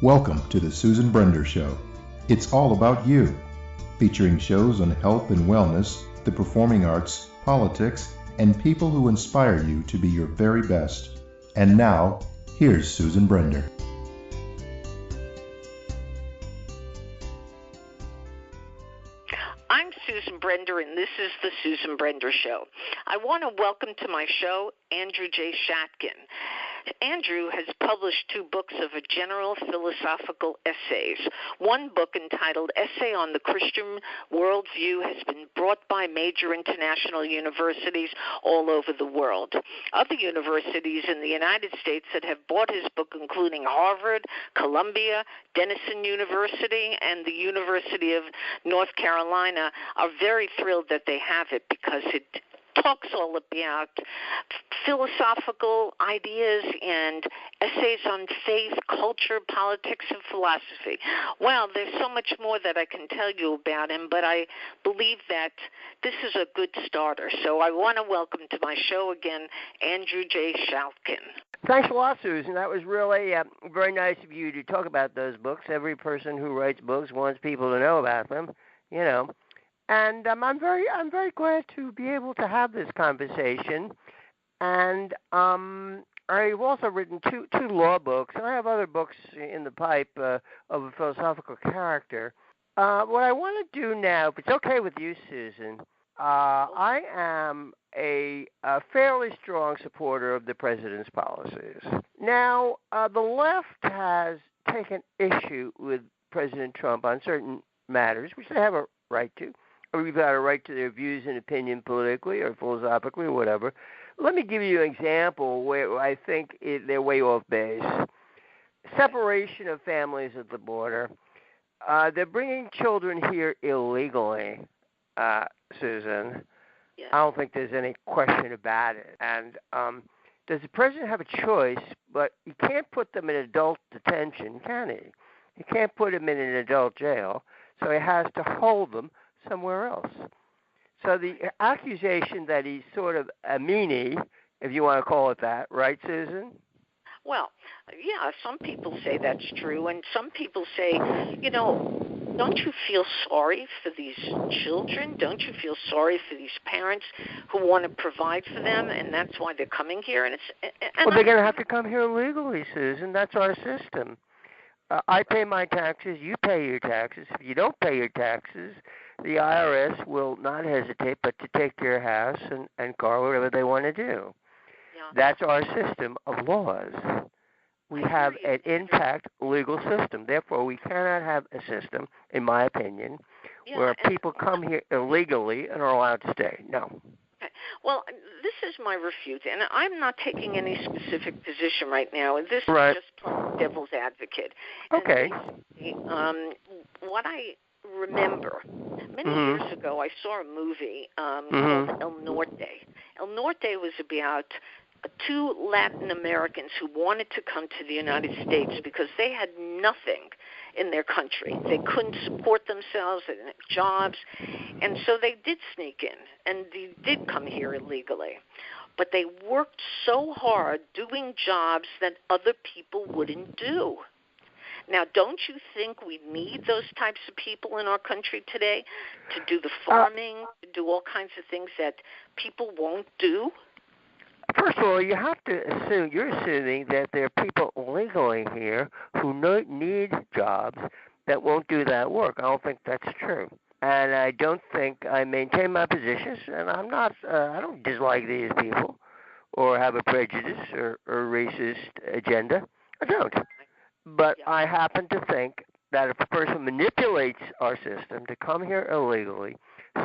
Welcome to the Susan Brender Show. It's all about you, featuring shows on health and wellness, the performing arts, politics, and people who inspire you to be your very best. And now, here's Susan Brender. I'm Susan Brender, and this is the Susan Brender Show. I want to welcome to my show Andrew J. Schatkin. Andrew has published 2 books of general philosophical essays. One book entitled Essay on the Christian Worldview has been brought by major international universities all over the world. Other universities in the United States that have bought his book, including Harvard, Columbia, Denison University, and the University of North Carolina, are very thrilled that they have it because it talks all about philosophical ideas and essays on faith, culture, politics, and philosophy. Well, there's so much more that I can tell you about him, but I believe that this is a good starter. So I want to welcome to my show again Andrew J. Schatkin. Thanks a lot, Susan. That was really very nice of you to talk about those books. Every person who writes books wants people to know about them, you know. And I'm very glad to be able to have this conversation. And I've also written two law books, and I have other books in the pipe of a philosophical character. What I want to do now, if it's okay with you, Susan, I am a fairly strong supporter of the president's policies. Now, the left has taken issue with President Trump on certain matters, which they have a right to. Or we've got a right to their views and opinion politically or philosophically or whatever. Let me give you an example where I think they're way off base. Separation of families at the border. They're bringing children here illegally, Susan. Yeah. I don't think there's any question about it. And does the president have a choice? But he can't put them in adult detention, can he? He can't put them in an adult jail, so he has to hold them somewhere else. So the accusation that he's sort of a meanie, if you want to call it that, right, Susan? Well, yeah, some people say that's true, and some people say, you know, don't you feel sorry for these children? Don't you feel sorry for these parents who want to provide for them, and that's why they're coming here? And they're going to have to come here legally, Susan. That's our system. I pay my taxes, you pay your taxes. If you don't pay your taxes, the IRS will not hesitate but to take your house and car, whatever they want to do. Yeah. That's our system of laws. We have an intact legal system. Therefore, we cannot have a system, in my opinion, where people come here illegally and are allowed to stay. No. Okay. Well, this is my refute, and I'm not taking any specific position right now. This is just playing devil's advocate. Okay. What I remember, many years ago, I saw a movie called El Norte. El Norte was about 2 Latin Americans who wanted to come to the United States because they had nothing in their country. They couldn't support themselves, they didn't have jobs, and so they did sneak in, and they did come here illegally. But they worked so hard doing jobs that other people wouldn't do. Now, don't you think we need those types of people in our country today to do the farming, to do all kinds of things that people won't do? First of all, you have to assume, you're assuming that there are people legally here who need jobs that won't do that work. I don't think that's true. And I don't think, I maintain my positions, and I'm not, I don't dislike these people or have a prejudice or racist agenda. I don't. But I happen to think that if a person manipulates our system to come here illegally,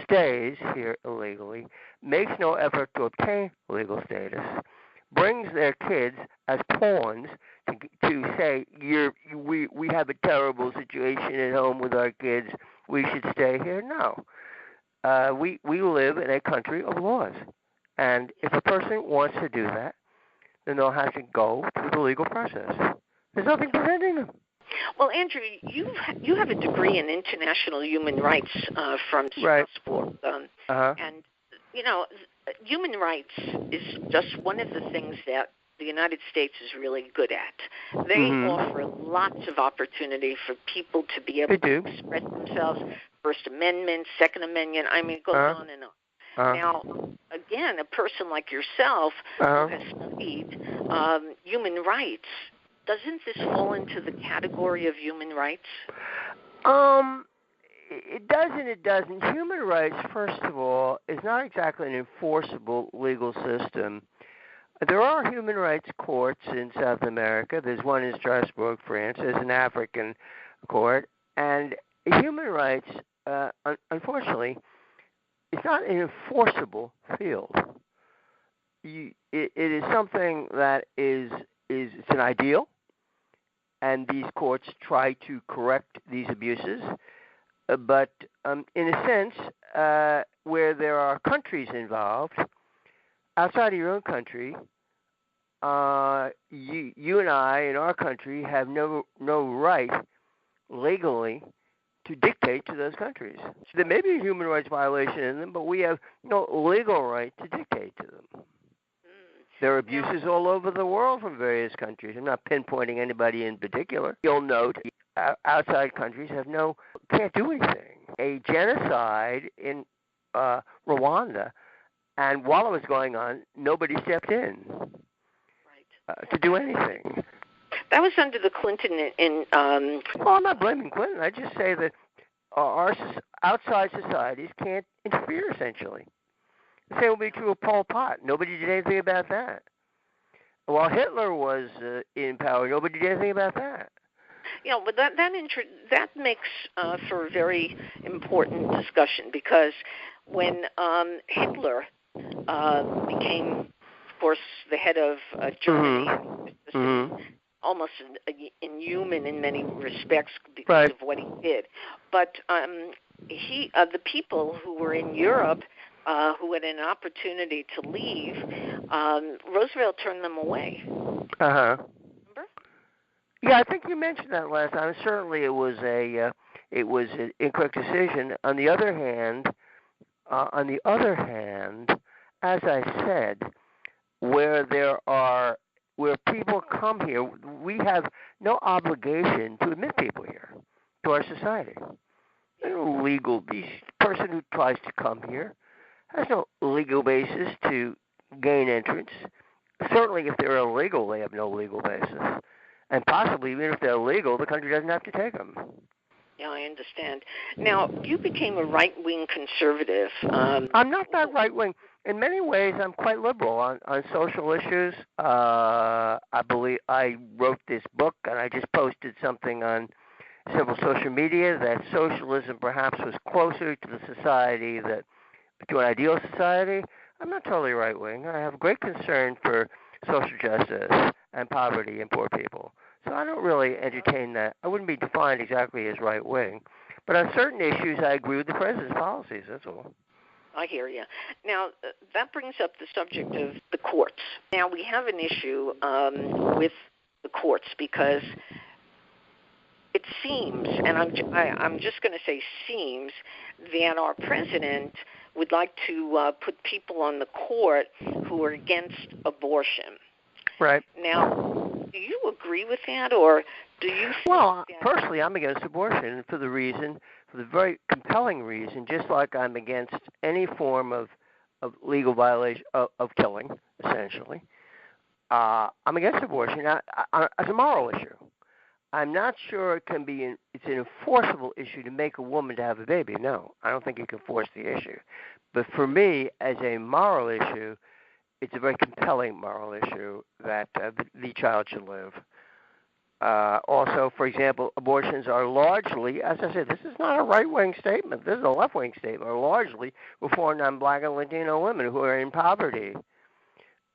stays here illegally, makes no effort to obtain legal status, brings their kids as pawns to say, we have a terrible situation at home with our kids, we should stay here. No. We live in a country of laws. And if a person wants to do that, then they'll have to go through the legal process. There's nothing preventing them. Well, Andrew, you have a degree in international human rights from Strasbourg, and you know, human rights is just one of the things that the United States is really good at. They offer lots of opportunity for people to be able to express themselves. First Amendment, Second Amendment, I mean, it goes on and on. Now, again, a person like yourself who has studied human rights, doesn't this fall into the category of human rights? It does and it doesn't. Human rights, first of all, is not exactly an enforceable legal system. There are human rights courts in South America. There's one in Strasbourg, France. There's an African court. And human rights, unfortunately, it's not an enforceable field. It is something that is it's an ideal, and these courts try to correct these abuses. But in a sense, where there are countries involved, outside of your own country, you and I in our country have no right legally to dictate to those countries. So there may be a human rights violation in them, but we have no legal right to dictate to them. There are abuses all over the world from various countries. I'm not pinpointing anybody in particular. You'll note outside countries can't do anything. A genocide in Rwanda, and while it was going on, nobody stepped in to do anything. That was under the Clinton Well, I'm not blaming Clinton. I just say that our outside societies can't interfere, essentially. The same will be true of Pol Pot. Nobody did anything about that. While Hitler was in power, nobody did anything about that. You know, but that makes for a very important discussion, because when Hitler became, of course, the head of Germany, almost inhuman in many respects because of what he did. But the people who were in Europe, who had an opportunity to leave, Roosevelt turned them away. Remember? Yeah, I think you mentioned that last time. Certainly, it was an incorrect decision. On the other hand, as I said, where people come here, we have no obligation to admit people here to our society. No legal. The person who tries to come here has no legal basis to gain entrance. Certainly, if they're illegal, they have no legal basis. And possibly, even if they're legal, the country doesn't have to take them. Yeah, I understand. Now, you became a right-wing conservative. I'm not that right-wing. In many ways, I'm quite liberal on social issues. I believe I wrote this book, and I just posted something on several social media that socialism perhaps was closer to the society to an ideal society. I'm not totally right-wing. I have great concern for social justice and poverty and poor people. So I don't really entertain that. I wouldn't be defined exactly as right-wing. But on certain issues, I agree with the president's policies, that's all. I hear you. Now, that brings up the subject of the courts. Now, we have an issue with the courts because it seems, and I'm just going to say seems, that our president would like to put people on the court who are against abortion. Right. Now, do you agree with that, or do you think Well, personally, I'm against abortion for the very compelling reason, just like I'm against any form of legal violation of killing, essentially. I'm against abortion as a moral issue. I'm not sure it's an enforceable issue to make a woman to have a baby. No, I don't think you can force the issue. But for me, as a moral issue, it's a very compelling moral issue that the child should live. Also, for example, abortions are largely, as I said, this is not a right-wing statement. This is a left-wing statement. Are largely performed on Black and Latino women who are in poverty.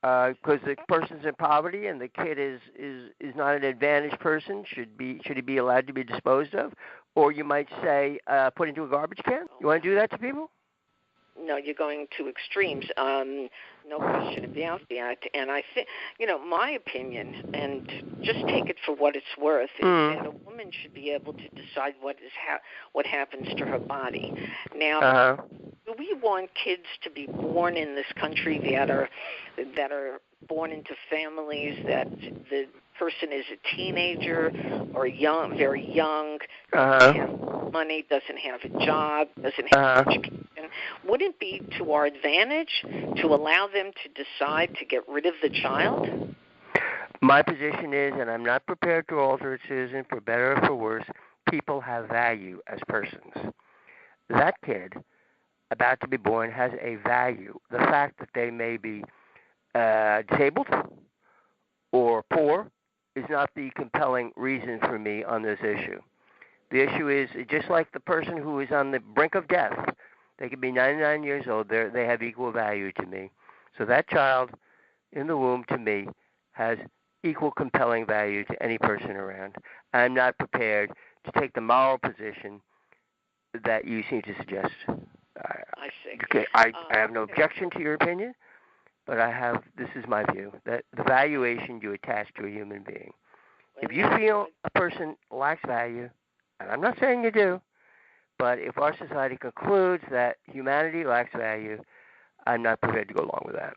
Because the person's in poverty and the kid is not an advantaged person, should he be allowed to be disposed of? Or you might say put into a garbage can? You want to do that to people? No, you're going to extremes. No question about that. And I think, my opinion, and just take it for what it's worth, is that a woman should be able to decide what happens to her body. Now, do we want kids to be born in this country that are born into families that the person is a teenager or young, very young, doesn't have money, doesn't have a job, doesn't have education? Would it be to our advantage to allow them to decide to get rid of the child? My position is, and I'm not prepared to alter it, Susan, for better or for worse, people have value as persons. That kid about to be born has a value. The fact that they may be disabled or poor is not the compelling reason for me on this issue. The issue is just like the person who is on the brink of death. They could be 99 years old. They have equal value to me. So that child in the womb, to me, has equal compelling value to any person around. I'm not prepared to take the moral position that you seem to suggest. I see. Okay, I have no objection to your opinion, but this is my view, that the valuation you attach to a human being. If you feel a person lacks value, and I'm not saying you do, but if our society concludes that humanity lacks value, I'm not prepared to go along with that.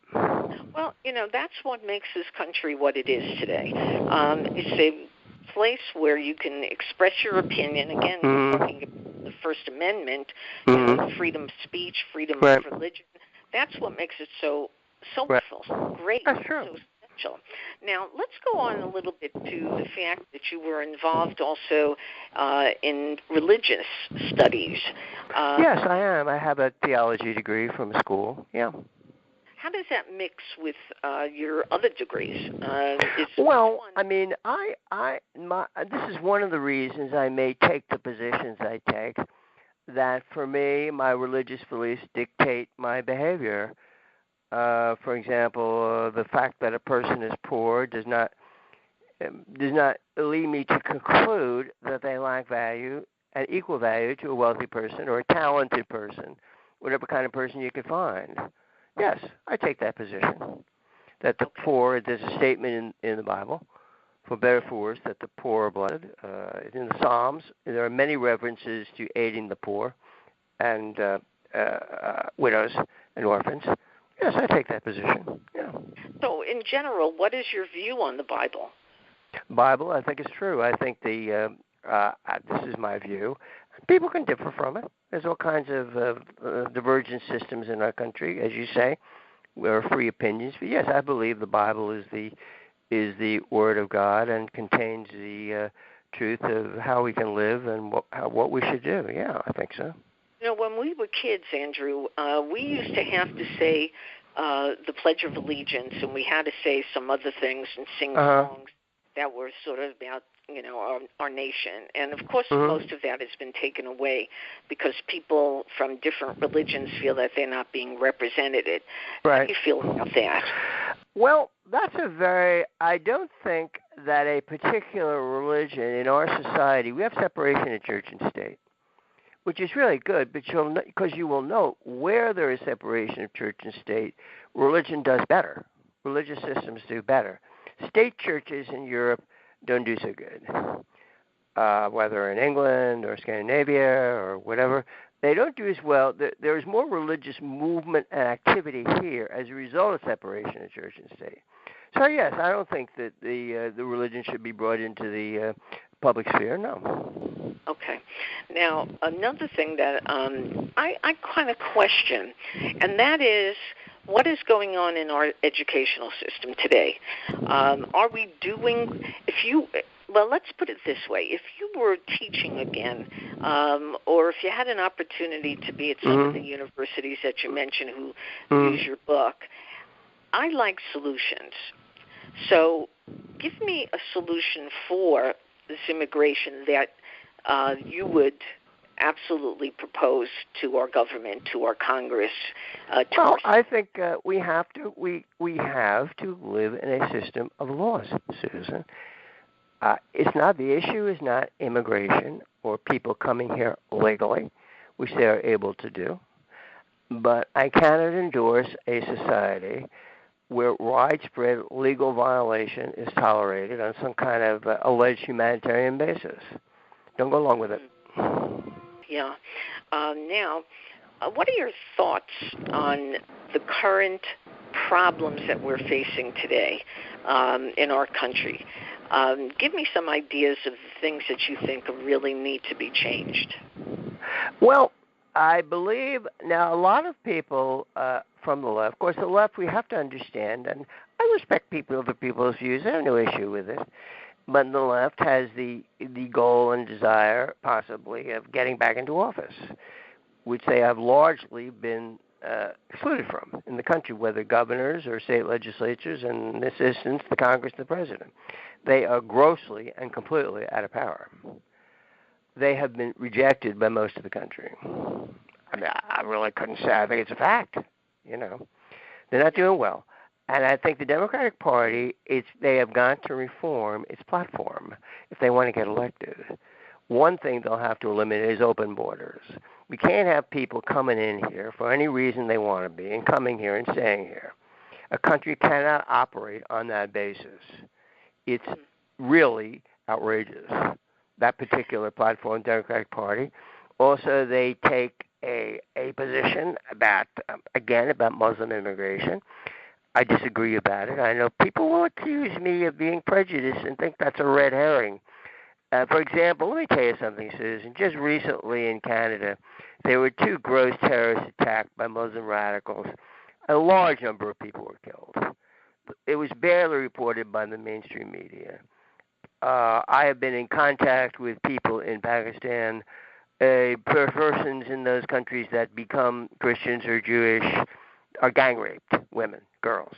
Well, that's what makes this country what it is today. It's a place where you can express your opinion. Again, we're talking about the First Amendment, freedom of speech, freedom of religion. That's what makes it so wonderful, so great, That's true. so essential. Now, let's go on a little bit to the fact that you were involved also in religious studies. Yes, I am. I have a theology degree from school. Yeah. How does that mix with your other degrees? Well, I mean, this is one of the reasons I may take the positions I take, that for me, my religious beliefs dictate my behavior. For example, the fact that a person is poor does not lead me to conclude that they lack value and equal value to a wealthy person or a talented person, whatever kind of person you can find. Yes, I take that position, that the poor, there's a statement in the Bible, for better or for worse, that the poor are blessed. In the Psalms, there are many references to aiding the poor and widows and orphans. Yes, I take that position. Yeah. So, in general, what is your view on the Bible? Bible, I think, is true. I think this is my view. People can differ from it. There's all kinds of divergent systems in our country, as you say. We're free opinions. But yes, I believe the Bible is the Word of God and contains the truth of how we can live and what we should do. Yeah, I think so. When we were kids, Andrew, we used to have to say the Pledge of Allegiance, and we had to say some other things and sing songs that were sort of about, our nation. And, of course, most of that has been taken away because people from different religions feel that they're not being represented. Right. How do you feel about that? Well, I don't think that a particular religion in our society, we have separation of church and state, which is really good, because you will note where there is separation of church and state, religion does better. Religious systems do better. State churches in Europe don't do so good. Whether in England or Scandinavia or whatever, they don't do as well. There is more religious movement and activity here as a result of separation of church and state. So yes, I don't think that the religion should be brought into the public sphere. No. Okay. Now, another thing that I kind of question, and that is what is going on in our educational system today. Are we doing, let's put it this way. If you were teaching again, or if you had an opportunity to be at some of the universities that you mentioned who use your book, I like solutions. So give me a solution for this immigration that you would absolutely propose to our government, to our Congress. I think we have to live in a system of laws, Susan. The issue is not immigration or people coming here legally, which they are able to do, but I cannot endorse a society where widespread legal violation is tolerated on some kind of alleged humanitarian basis. Don't go along with it. Yeah. Now, what are your thoughts on the current problems that we're facing today in our country? Give me some ideas of things that you think really need to be changed. Well, I believe now a lot of people from the left, of course, the left we have to understand, and I respect other people's views. I have no issue with it. But the left has the goal and desire, possibly, of getting back into office, which they have largely been excluded from in the country, whether governors or state legislatures, and in this instance, the Congress and the president. They are grossly and completely out of power. They have been rejected by most of the country. I mean, I really couldn't say. I think it's a fact. They're not doing well. And I think the Democratic Party, they have got to reform its platform if they want to get elected. One thing they'll have to eliminate is open borders. We can't have people coming in here for any reason they want to be and coming here and staying here. A country cannot operate on that basis. It's really outrageous, that particular platform, Democratic Party. Also, they take a position about Muslim immigration. I disagree about it. I know people will accuse me of being prejudiced and think that's a red herring. For example, let me tell you something, Susan. Just recently in Canada, there were 2 gross terrorist attacks by Muslim radicals. A large number of people were killed. It was barely reported by the mainstream media. I have been in contact with people in Pakistan, persons in those countries that become Christians or Jewish are gang raped, women, girls.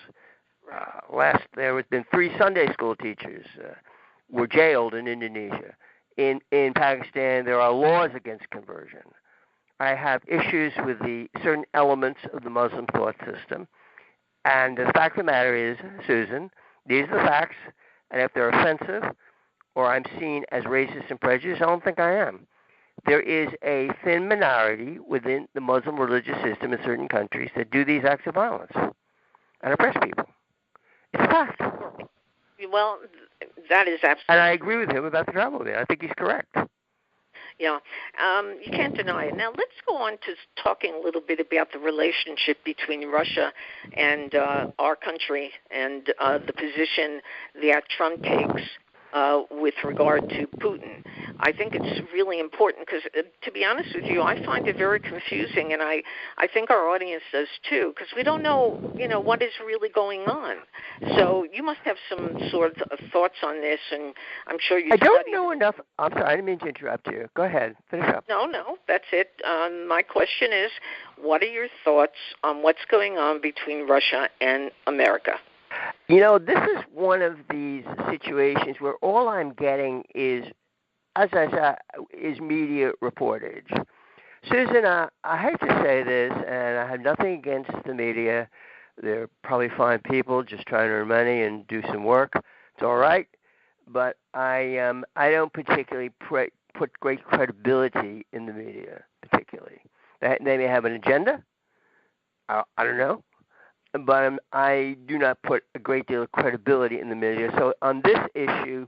There have been 3 Sunday school teachers were jailed in Indonesia. In Pakistan, there are laws against conversion. I have issues with the certain elements of the Muslim thought system. And the fact of the matter is, Susan, these are the facts, and if they're offensive or I'm seen as racist and prejudiced, I don't think I am. There is a thin minority within the Muslim religious system in certain countries that do these acts of violence and oppress people. It's a fact. Well, that is absolutely. And I agree with him about the travel ban. I think he's correct. Yeah, you can't deny it. Now, let's go on to talking a little bit about the relationship between Russia and our country and the position that Trump takes with regard to Putin. I think it's really important because, to be honest with you, I find it very confusing, and I think our audience does too, because we don't know, what is really going on. So you must have some sort of thoughts on this, and I'm sure you. I don't know enough. I'm sorry, I didn't mean to interrupt you. Go ahead, finish up. No, that's it. My question is, what are your thoughts on what's going on between Russia and America? This is one of these situations where all I'm getting is, as I said, is media reportage. Susan, I hate to say this, and I have nothing against the media. They're probably fine people just trying to earn money and do some work. It's all right. But I don't particularly put great credibility in the media, particularly. They may have an agenda. I don't know. But I do not put a great deal of credibility in the media. So on this issue,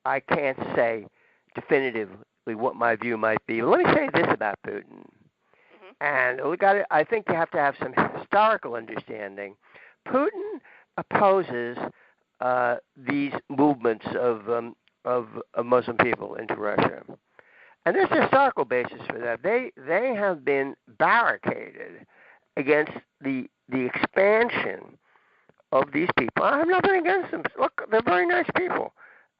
I can't say definitively what my view might be. But let me say this about Putin. And I think you have to have some historical understanding. Putin opposes these movements of Muslim people into Russia. And there's a historical basis for that. They have been barricaded against the expansion of these people. I have nothing against them. Look, they're very nice people.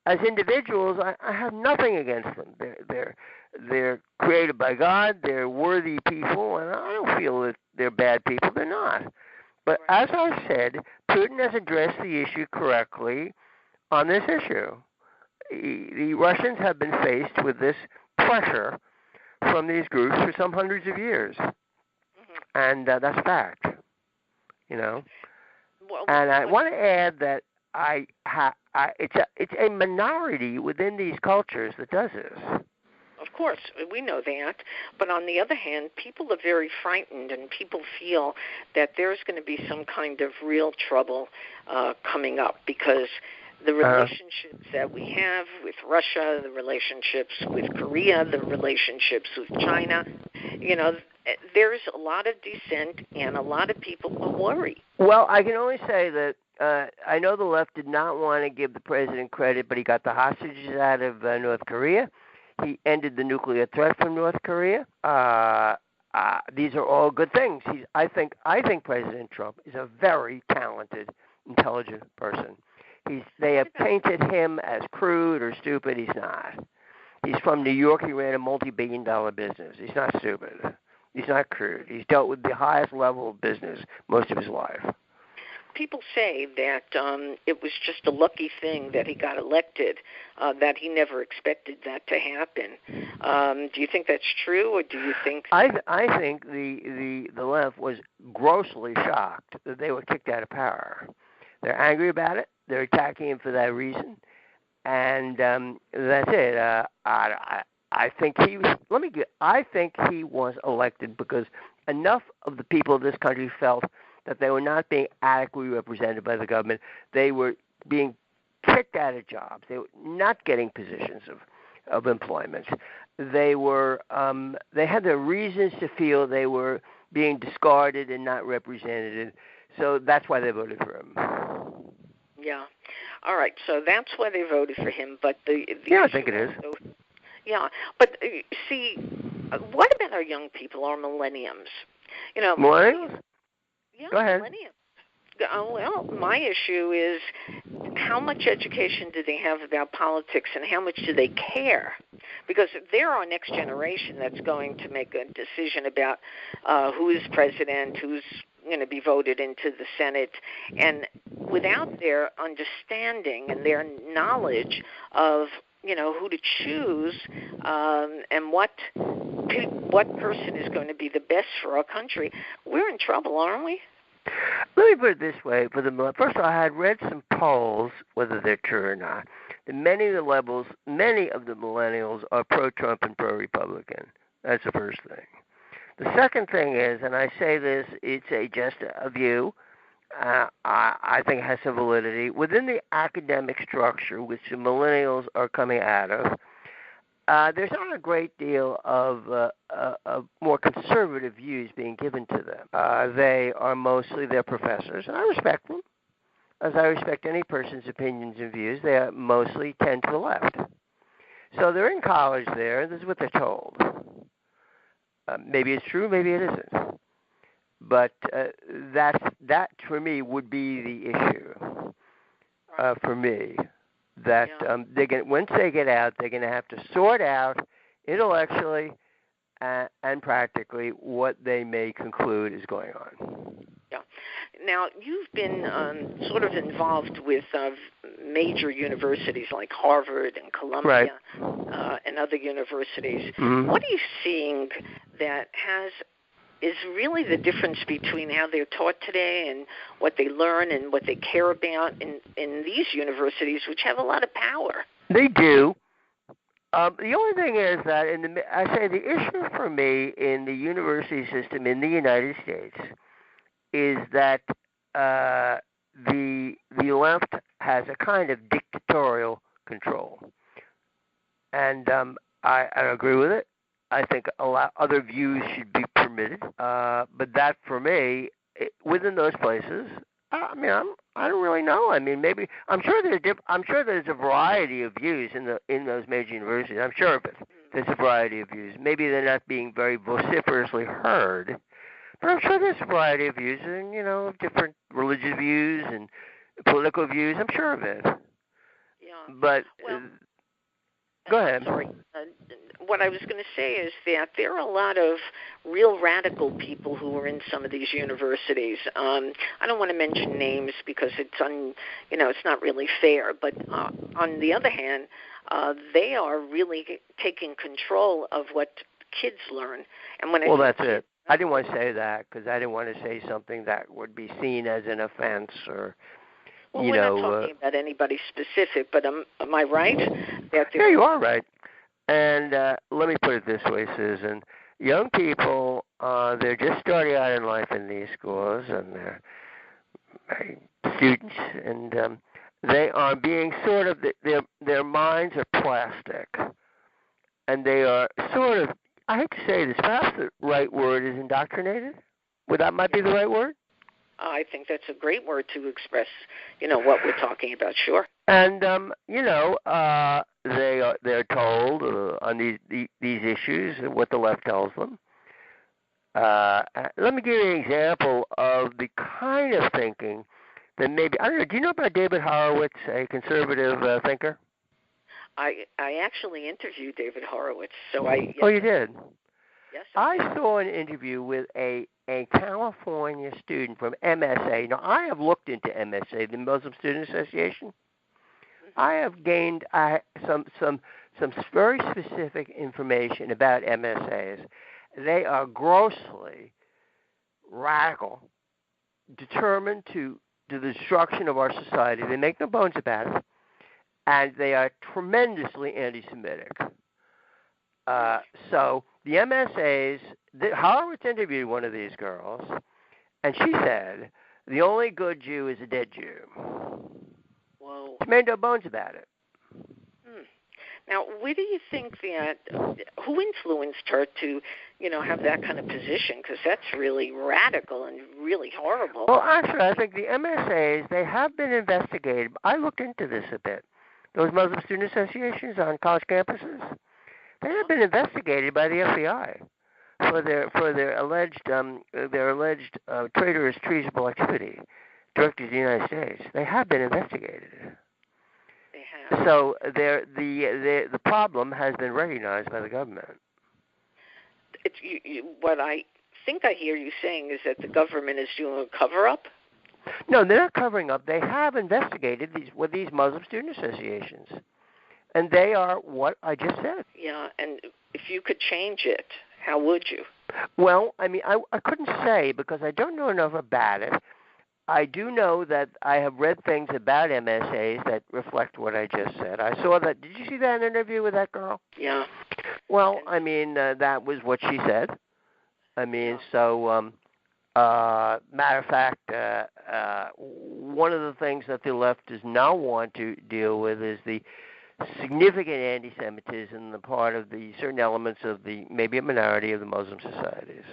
As individuals, I have nothing against them. They're created by God. They're worthy people, and I don't feel that they're bad people. They're not. But as I said, Putin has addressed the issue correctly on this issue. The Russians have been faced with this pressure from these groups for some hundreds of years. And that's fact, Well, and I want to add that it's a minority within these cultures that does this. Of course, we know that. But on the other hand, people are very frightened, and people feel that there's going to be some kind of real trouble coming up because the relationships that we have with Russia, the relationships with Korea, the relationships with China, there's a lot of dissent and a lot of people are worried. Well, I can only say that I know the left did not want to give the president credit, but he got the hostages out of North Korea. He ended the nuclear threat from North Korea. These are all good things. I think President Trump is a very talented, intelligent person. They have painted him as crude or stupid. He's not. He's from New York. He ran a multi-billion-dollar business. He's not stupid. He's not crude. He's dealt with the highest level of business most of his life. People say that it was just a lucky thing that he got elected, that he never expected that to happen. Do you think that's true, or do you think... I think the left was grossly shocked that they were kicked out of power. They're angry about it. They're attacking him for that reason. And that's it. I think he was. I think he was elected because enough of the people of this country felt that they were not being adequately represented by the government. They were being kicked out of jobs. They were not getting positions of employment. They were. They had their reasons to feel they were being discarded and not represented. So that's why they voted for him. Yeah. All right. So that's why they voted for him. But I think it is. Yeah. But see, what about our young people, our millenniums? Millennials? Yeah, go ahead. Millenniums. Well, my issue is how much education do they have about politics and how much do they care? Because they're our next generation that's going to make a decision about who is president, who's going to be voted into the Senate. And without their understanding and their knowledge of, who to choose and what person is going to be the best for our country, we're in trouble, aren't we? Let me put it this way. First of all, I had read some polls, whether they're true or not, that many of the millennials are pro-Trump and pro-Republican. That's the first thing. The second thing is, and I say this, it's just a view, I think it has some validity. Within the academic structure, which the millennials are coming out of, there's not a great deal of more conservative views being given to them. They are mostly their professors, and I respect them. As I respect any person's opinions and views, they mostly tend to the left. So they're in college there, and this is what they're told. Maybe it's true, maybe it isn't. But that for me would be the issue for me. That once they get out, they're going to have to sort out intellectually and practically what they may conclude is going on. Yeah. Now, you've been sort of involved with major universities like Harvard and Columbia and other universities. Mm-hmm. What are you seeing that is really the difference between how they're taught today and what they learn and what they care about in these universities, which have a lot of power? They do. The only thing is that I say the issue for me in the university system in the United States is that the left has a kind of dictatorial control, and I agree with it. I think a lot other views should be permitted, but that for me, within those places, I don't really know. I mean, maybe I'm sure there's a variety of views in those major universities. I'm sure of it. There's a variety of views. Maybe they're not being very vociferously heard, but I'm sure there's a variety of views, and different religious views and political views. I'm sure of it. Yeah. But go ahead. Sorry. What I was going to say is that there are a lot of real radical people who are in some of these universities. I don't want to mention names because it's not really fair. But on the other hand, they are really taking control of what kids learn. And that's it. I didn't want to say that because I didn't want to say something that would be seen as an offense or. Well, we're not talking about anybody specific, but am I right? Yeah, you are right. And let me put it this way, Susan. Young people, they're just starting out in life in these schools, and they're students, and they are being their minds are plastic, and they are sort of I hate to say this, perhaps the right word is indoctrinated. Would that might be the right word? I think that's a great word to express, what we're talking about. Sure. And they're told on these issues what the left tells them. Let me give you an example of the kind of thinking that maybe, I don't know, do you know about David Horowitz, a conservative thinker? I actually interviewed David Horowitz, so I... Yes. Oh, you did? Yes. I saw an interview with a California student from MSA. Now, I have looked into MSA, the Muslim Student Association. Mm-hmm. I have gained some very specific information about MSAs. They are grossly radical, determined to the destruction of our society. They make no bones about it. And they are tremendously anti-Semitic. So the MSAs, Horowitz interviewed one of these girls, and she said, the only good Jew is a dead Jew. Whoa. She made no bones about it. Now, where do you think that, who influenced her to, have that kind of position? Because that's really radical and really horrible. Well, actually, I think the MSAs, they have been investigated. I looked into this a bit. Those Muslim student associations on college campuses, they have been investigated by the FBI for their alleged traitorous, treasonable activity directed to the United States. They have been investigated. They have. So the problem has been recognized by the government. It's what I think I hear you saying is that the government is doing a cover-up. No, they're not covering up. They have investigated these Muslim student associations, and they are what I just said. Yeah, and if you could change it, how would you? Well, I mean, I couldn't say because I don't know enough about it. I do know that I have read things about MSAs that reflect what I just said. I saw that. Did you see that interview with that girl? Yeah. Well, I mean, that was what she said. I mean, so... matter of fact, one of the things that the left does not want to deal with is the significant anti-Semitism on the part of the certain elements of maybe a minority of the Muslim societies.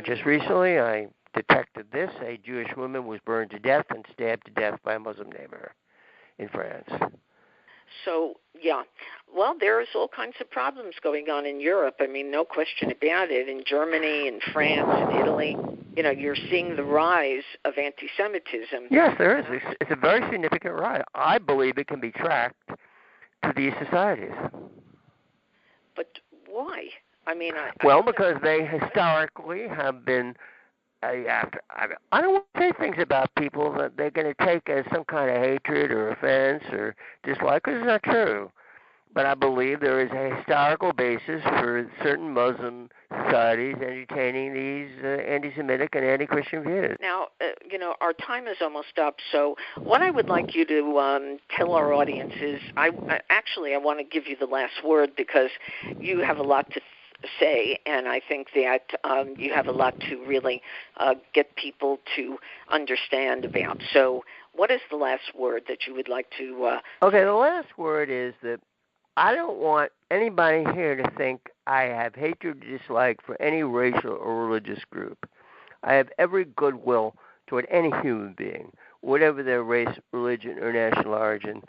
Just recently, I detected this. A Jewish woman was burned to death and stabbed to death by a Muslim neighbor in France. So, yeah. Well, there's all kinds of problems going on in Europe. I mean, no question about it. In Germany, in France, in Italy, you're seeing the rise of anti-Semitism. Yes, there is. It's a very significant rise. I believe it can be tracked to these societies. But why? I mean, because they historically have been... I don't want to say things about people that they're going to take as some kind of hatred or offense or dislike, because it's not true. But I believe there is a historical basis for certain Muslim societies entertaining these anti-Semitic and anti-Christian views. Now, our time is almost up, so what I would like you to tell our audience is, I want to give you the last word because you have a lot to say, and I think that you have a lot to really get people to understand about. So what is the last word that you would like to Okay, the last word is that I don't want anybody here to think I have hatred or dislike for any racial or religious group. I have every goodwill toward any human being, whatever their race, religion, or national origin.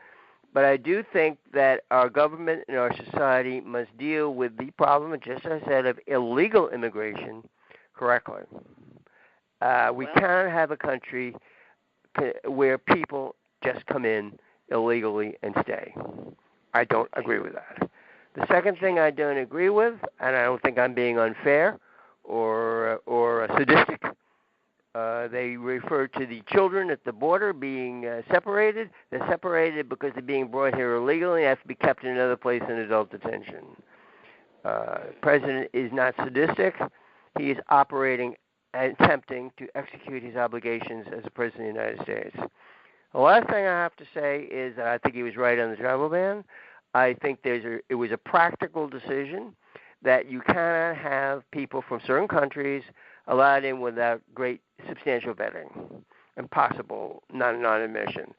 But I do think that our government and our society must deal with the problem, just as I said, of illegal immigration correctly. We can't have a country where people just come in illegally and stay. I don't agree with that. The second thing I don't agree with, and I don't think I'm being unfair or sadistic, they refer to the children at the border being separated. They're separated because they're being brought here illegally and have to be kept in another place in adult detention. The president is not sadistic. He is operating and attempting to execute his obligations as a president of the United States. The last thing I have to say is that I think he was right on the travel ban. I think it was a practical decision that you cannot have people from certain countries allowed in without great substantial vetting, impossible non-admission.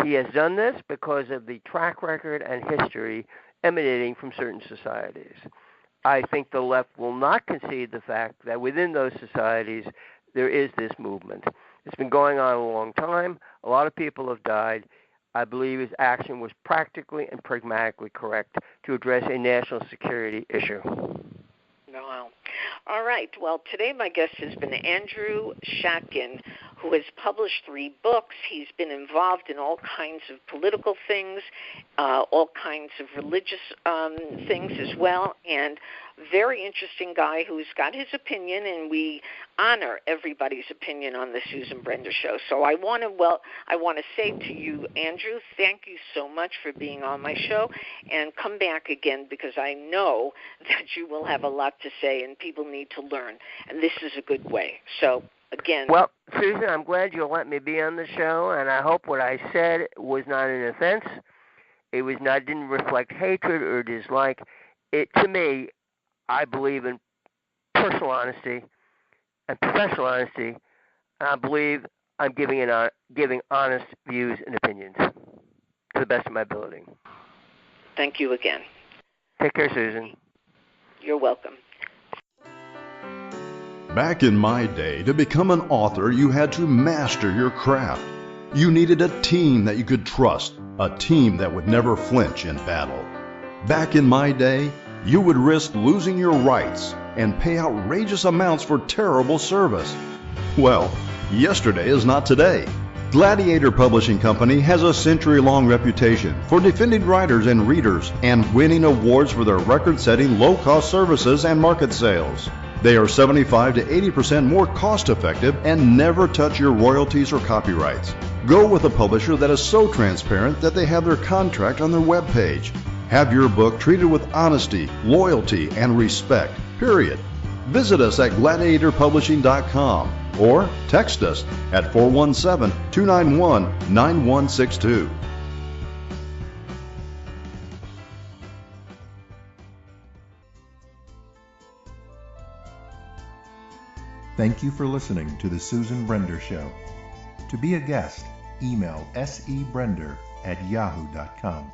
He has done this because of the track record and history emanating from certain societies. I think the left will not concede the fact that within those societies there is this movement. It's been going on a long time. A lot of people have died. I believe his action was practically and pragmatically correct to address a national security issue. Wow. All right. Well, today my guest has been Andrew Schatkin, who has published 3 books. He's been involved in all kinds of political things, all kinds of religious things as well, and very interesting guy who's got his opinion, and we honor everybody's opinion on the Susan Brender Show. So I want to say to you, Andrew, thank you so much for being on my show, and come back again, because I know that you will have a lot to say, and people need to learn, and this is a good way. So again. Well, Susan, I'm glad you let me be on the show, and I hope what I said was not an offense. It was not, didn't reflect hatred or dislike. To me, I believe in personal honesty and professional honesty, and I believe I'm giving honest views and opinions to the best of my ability. Thank you again. Take care, Susan. You're welcome. Back in my day, to become an author, you had to master your craft. You needed a team that you could trust, a team that would never flinch in battle. Back in my day, you would risk losing your rights and pay outrageous amounts for terrible service. Well, yesterday is not today. Gladiator Publishing Company has a century-long reputation for defending writers and readers and winning awards for their record-setting low-cost services and market sales. They are 75 to 80% more cost-effective and never touch your royalties or copyrights. Go with a publisher that is so transparent that they have their contract on their webpage. Have your book treated with honesty, loyalty, and respect, period. Visit us at gladiatorpublishing.com or text us at 417-291-9162. Thank you for listening to The Susan Brender Show. To be a guest, email sebrender@yahoo.com.